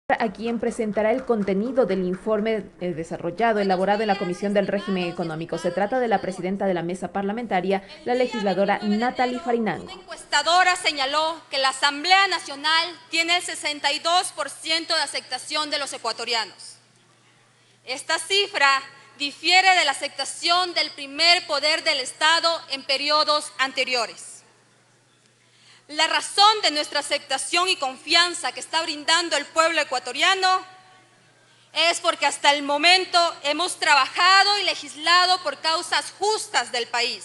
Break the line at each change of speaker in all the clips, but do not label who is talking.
A quien presentará el contenido del informe elaborado en la Comisión del Régimen Económico. Se trata de la presidenta de la mesa parlamentaria, la legisladora Natalie Farinango.
Una encuestadora señaló que la Asamblea Nacional tiene el 62% de aceptación de los ecuatorianos. Esta cifra difiere de la aceptación del primer poder del Estado en periodos anteriores. La razón de nuestra aceptación y confianza que está brindando el pueblo ecuatoriano es porque hasta el momento hemos trabajado y legislado por causas justas del país.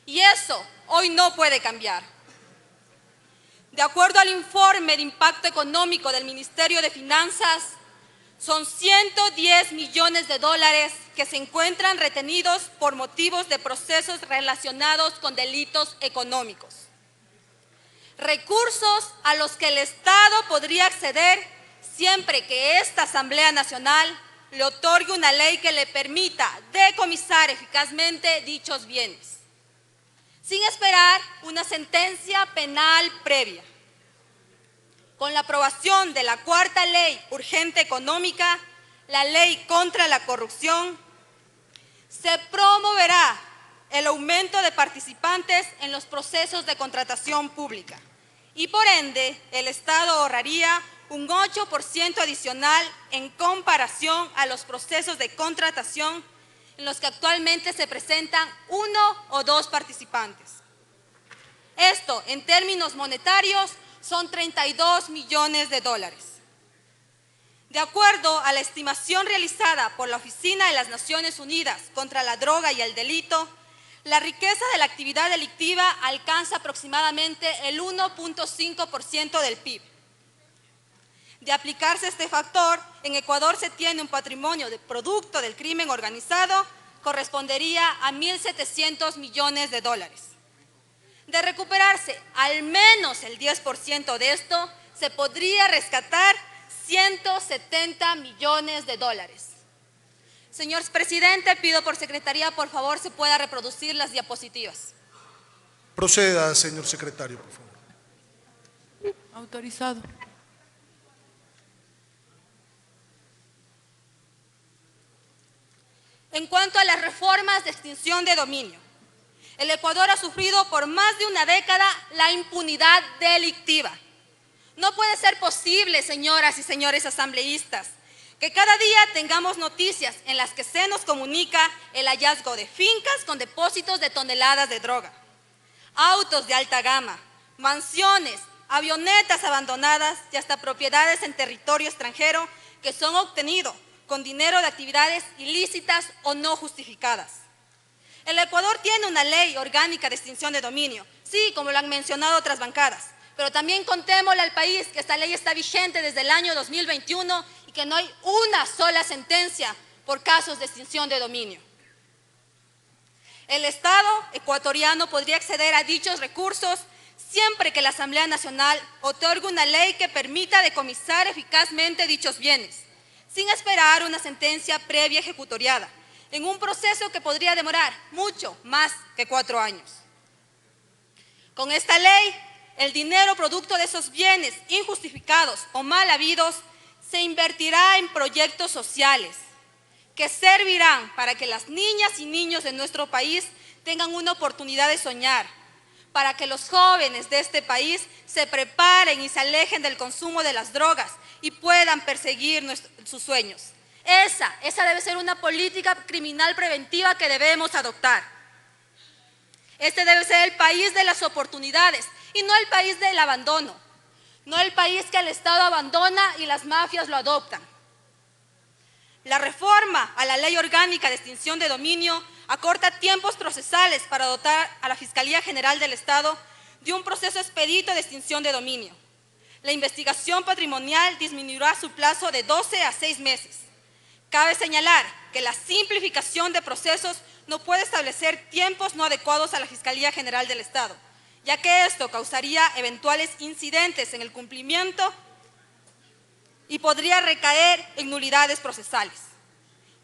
Y eso hoy no puede cambiar. De acuerdo al informe de impacto económico del Ministerio de Finanzas, son 110 millones de dólares que se encuentran retenidos por motivos de procesos relacionados con delitos económicos. Recursos a los que el Estado podría acceder siempre que esta Asamblea Nacional le otorgue una ley que le permita decomisar eficazmente dichos bienes, sin esperar una sentencia penal previa. Con la aprobación de la cuarta ley urgente económica, la ley contra la corrupción, se promoverá el aumento de participantes en los procesos de contratación pública y por ende el Estado ahorraría un 8% adicional en comparación a los procesos de contratación en los que actualmente se presentan 1 o 2 participantes. Esto, en términos monetarios, son 32 millones de dólares. De acuerdo a la estimación realizada por la Oficina de las Naciones Unidas contra la Droga y el Delito, la riqueza de la actividad delictiva alcanza aproximadamente el 1.5% del PIB. De aplicarse este factor, en Ecuador se tiene un patrimonio de producto del crimen organizado correspondería a 1.700 millones de dólares. De recuperarse al menos el 10% de esto, se podría rescatar 170 millones de dólares. Señor presidente, pido por secretaría, por favor, se pueda reproducir las diapositivas.
Proceda, señor secretario, por favor.
Autorizado.
En cuanto a las reformas de extinción de dominio, el Ecuador ha sufrido por más de una década la impunidad delictiva. No puede ser posible, señoras y señores asambleístas, que cada día tengamos noticias en las que se nos comunica el hallazgo de fincas con depósitos de toneladas de droga, autos de alta gama, mansiones, avionetas abandonadas y hasta propiedades en territorio extranjero que son obtenidos con dinero de actividades ilícitas o no justificadas. El Ecuador tiene una ley orgánica de extinción de dominio, sí, como lo han mencionado otras bancadas, pero también contémosle al país que esta ley está vigente desde el año 2021 y que no hay una sola sentencia por casos de extinción de dominio. El Estado ecuatoriano podría acceder a dichos recursos siempre que la Asamblea Nacional otorgue una ley que permita decomisar eficazmente dichos bienes, sin esperar una sentencia previa ejecutoriada, en un proceso que podría demorar mucho más que 4 años. Con esta ley, el dinero producto de esos bienes injustificados o mal habidos se invertirá en proyectos sociales que servirán para que las niñas y niños de nuestro país tengan una oportunidad de soñar, para que los jóvenes de este país se preparen y se alejen del consumo de las drogas y puedan perseguir sus sueños. Esa debe ser una política criminal preventiva que debemos adoptar. Este debe ser el país de las oportunidades y no el país del abandono, no el país que el Estado abandona y las mafias lo adoptan. La reforma a la Ley Orgánica de Extinción de Dominio acorta tiempos procesales para dotar a la Fiscalía General del Estado de un proceso expedito de extinción de dominio. La investigación patrimonial disminuirá su plazo de 12 a 6 meses. Cabe señalar que la simplificación de procesos no puede establecer tiempos no adecuados a la Fiscalía General del Estado, ya que esto causaría eventuales incidentes en el cumplimiento y podría recaer en nulidades procesales.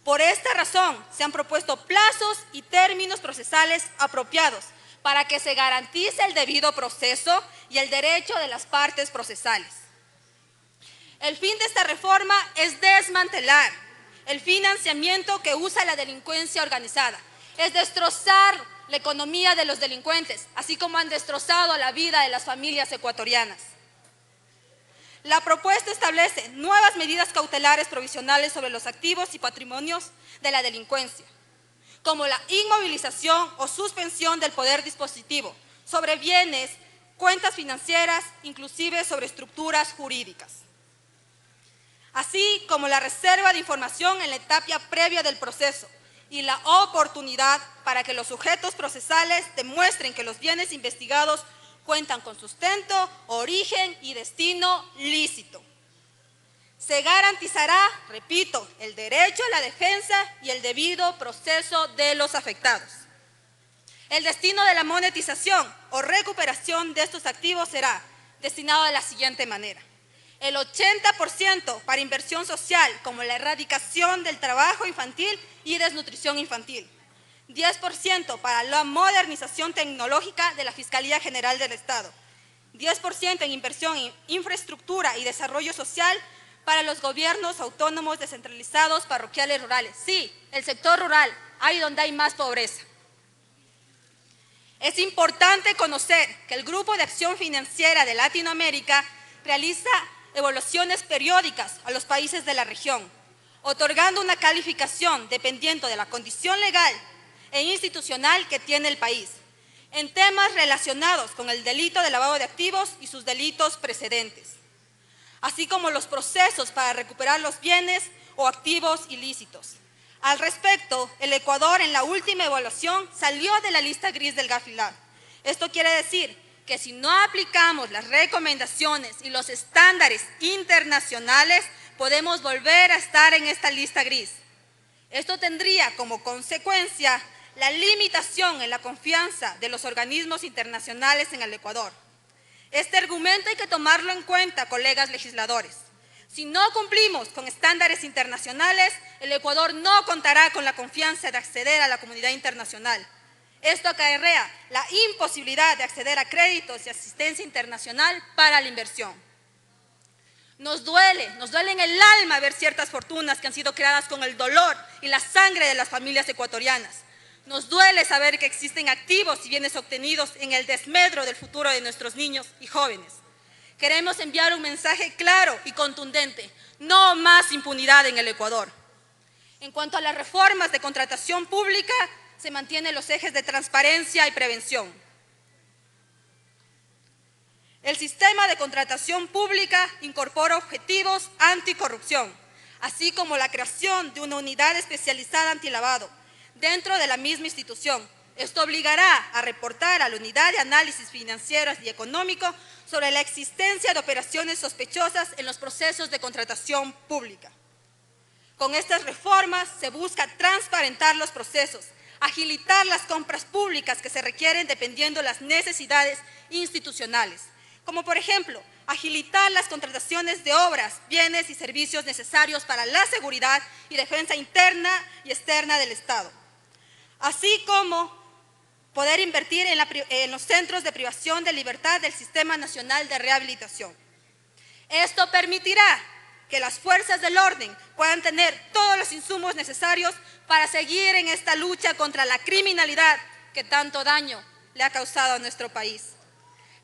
Por esta razón, se han propuesto plazos y términos procesales apropiados para que se garantice el debido proceso y el derecho de las partes procesales. El fin de esta reforma es desmantelar el financiamiento que usa la delincuencia organizada, es destrozar la economía de los delincuentes, así como han destrozado la vida de las familias ecuatorianas. La propuesta establece nuevas medidas cautelares provisionales sobre los activos y patrimonios de la delincuencia, como la inmovilización o suspensión del poder dispositivo sobre bienes, cuentas financieras, inclusive sobre estructuras jurídicas, así como la reserva de información en la etapa previa del proceso y la oportunidad para que los sujetos procesales demuestren que los bienes investigados cuentan con sustento, origen y destino lícito. Se garantizará, repito, el derecho a la defensa y el debido proceso de los afectados. El destino de la monetización o recuperación de estos activos será destinado de la siguiente manera: el 80% para inversión social, como la erradicación del trabajo infantil y desnutrición infantil, 10% para la modernización tecnológica de la Fiscalía General del Estado, 10% en inversión en infraestructura y desarrollo social para los gobiernos autónomos descentralizados parroquiales rurales. Sí, el sector rural, ahí donde hay más pobreza. Es importante conocer que el Grupo de Acción Financiera de Latinoamérica realiza evaluaciones periódicas a los países de la región, otorgando una calificación dependiendo de la condición legal e institucional que tiene el país, en temas relacionados con el delito de lavado de activos y sus delitos precedentes, así como los procesos para recuperar los bienes o activos ilícitos. Al respecto, el Ecuador en la última evaluación salió de la lista gris del GAFILAB. Esto quiere decir que si no aplicamos las recomendaciones y los estándares internacionales, podemos volver a estar en esta lista gris. Esto tendría como consecuencia la limitación en la confianza de los organismos internacionales en el Ecuador. Este argumento hay que tomarlo en cuenta, colegas legisladores. Si no cumplimos con estándares internacionales, el Ecuador no contará con la confianza de acceder a la comunidad internacional. Esto acarrea la imposibilidad de acceder a créditos y asistencia internacional para la inversión. Nos duele en el alma ver ciertas fortunas que han sido creadas con el dolor y la sangre de las familias ecuatorianas. Nos duele saber que existen activos y bienes obtenidos en el desmedro del futuro de nuestros niños y jóvenes. Queremos enviar un mensaje claro y contundente: no más impunidad en el Ecuador. En cuanto a las reformas de contratación pública, se mantienen los ejes de transparencia y prevención. El sistema de contratación pública incorpora objetivos anticorrupción, así como la creación de una unidad especializada antilavado dentro de la misma institución. Esto obligará a reportar a la unidad de análisis financieros y económico sobre la existencia de operaciones sospechosas en los procesos de contratación pública. Con estas reformas se busca transparentar los procesos, agilitar las compras públicas que se requieren dependiendo de las necesidades institucionales, como por ejemplo, agilitar las contrataciones de obras, bienes y servicios necesarios para la seguridad y defensa interna y externa del Estado, así como poder invertir en los centros de privación de libertad del Sistema Nacional de Rehabilitación. Esto permitirá que las fuerzas del orden puedan tener todos los insumos necesarios para seguir en esta lucha contra la criminalidad que tanto daño le ha causado a nuestro país.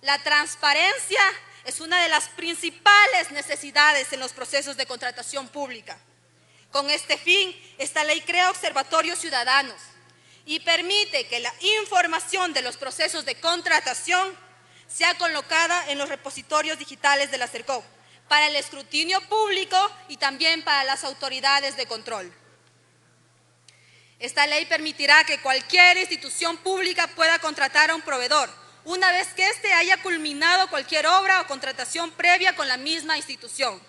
La transparencia es una de las principales necesidades en los procesos de contratación pública. Con este fin, esta ley crea observatorios ciudadanos y permite que la información de los procesos de contratación sea colocada en los repositorios digitales de la SERCOP para el escrutinio público y también para las autoridades de control. Esta ley permitirá que cualquier institución pública pueda contratar a un proveedor una vez que éste haya culminado cualquier obra o contratación previa con la misma institución.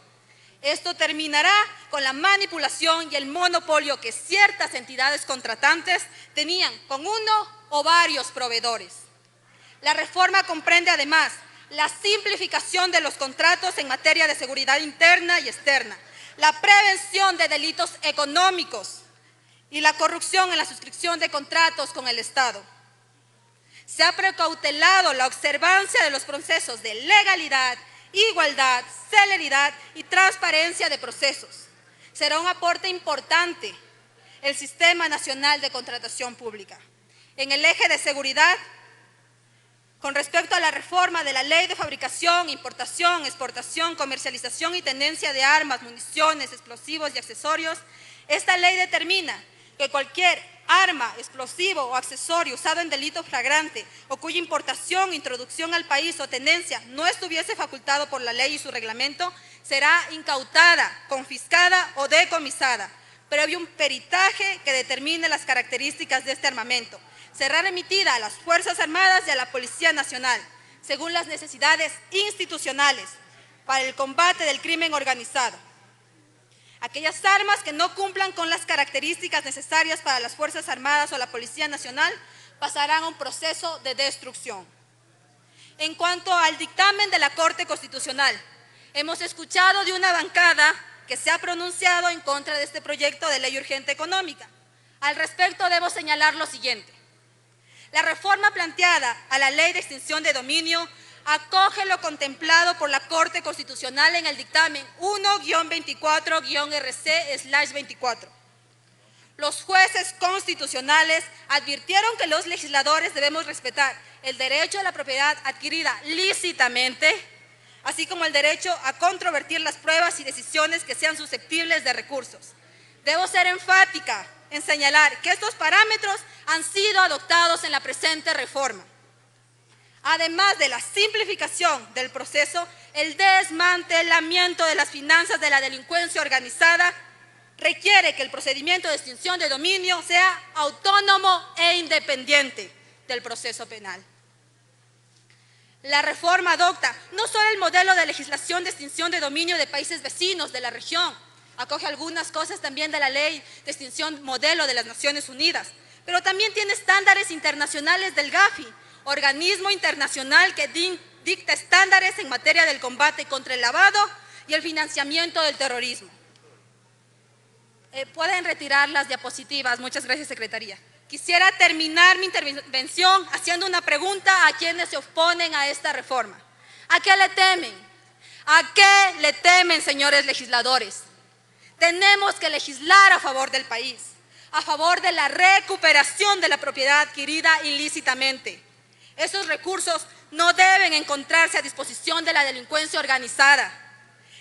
Esto terminará con la manipulación y el monopolio que ciertas entidades contratantes tenían con uno o varios proveedores. La reforma comprende además la simplificación de los contratos en materia de seguridad interna y externa, la prevención de delitos económicos y la corrupción en la suscripción de contratos con el Estado. Se ha precautelado la observancia de los procesos de legalidad igualdad, celeridad y transparencia de procesos. Será un aporte importante el Sistema Nacional de Contratación Pública. En el eje de seguridad, con respecto a la reforma de la Ley de Fabricación, Importación, Exportación, Comercialización y Tenencia de Armas, Municiones, Explosivos y Accesorios, esta ley determina que cualquier arma, explosivo o accesorio usado en delito flagrante o cuya importación, introducción al país o tenencia no estuviese facultado por la ley y su reglamento, será incautada, confiscada o decomisada, previo un peritaje que determine las características de este armamento. Será remitida a las Fuerzas Armadas y a la Policía Nacional, según las necesidades institucionales para el combate del crimen organizado. Aquellas armas que no cumplan con las características necesarias para las Fuerzas Armadas o la Policía Nacional pasarán a un proceso de destrucción. En cuanto al dictamen de la Corte Constitucional, hemos escuchado de una bancada que se ha pronunciado en contra de este proyecto de ley urgente económica. Al respecto, debo señalar lo siguiente. La reforma planteada a la Ley de Extinción de Dominio acoge lo contemplado por la Corte Constitucional en el dictamen 1-24-RC/24. Los jueces constitucionales advirtieron que los legisladores debemos respetar el derecho a la propiedad adquirida lícitamente, así como el derecho a controvertir las pruebas y decisiones que sean susceptibles de recursos. Debo ser enfática en señalar que estos parámetros han sido adoptados en la presente reforma. Además de la simplificación del proceso, el desmantelamiento de las finanzas de la delincuencia organizada requiere que el procedimiento de extinción de dominio sea autónomo e independiente del proceso penal. La reforma adopta no solo el modelo de legislación de extinción de dominio de países vecinos de la región, acoge algunas cosas también de la Ley de Extinción Modelo de las Naciones Unidas, pero también tiene estándares internacionales del GAFI, organismo internacional que dicta estándares en materia del combate contra el lavado y el financiamiento del terrorismo. Pueden retirar las diapositivas. Muchas gracias, Secretaría. Quisiera terminar mi intervención haciendo una pregunta a quienes se oponen a esta reforma. ¿A qué le temen? ¿A qué le temen, señores legisladores? Tenemos que legislar a favor del país, a favor de la recuperación de la propiedad adquirida ilícitamente. Esos recursos no deben encontrarse a disposición de la delincuencia organizada.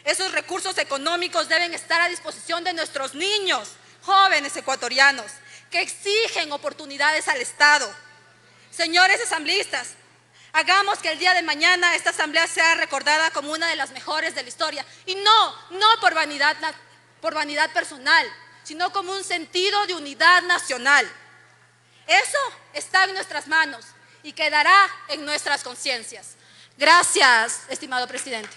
Esos recursos económicos deben estar a disposición de nuestros niños, jóvenes ecuatorianos, que exigen oportunidades al Estado. Señores asambleístas, hagamos que el día de mañana esta asamblea sea recordada como una de las mejores de la historia. Y no por vanidad personal, sino como un sentido de unidad nacional. Eso está en nuestras manos y quedará en nuestras conciencias. Gracias, estimado presidente.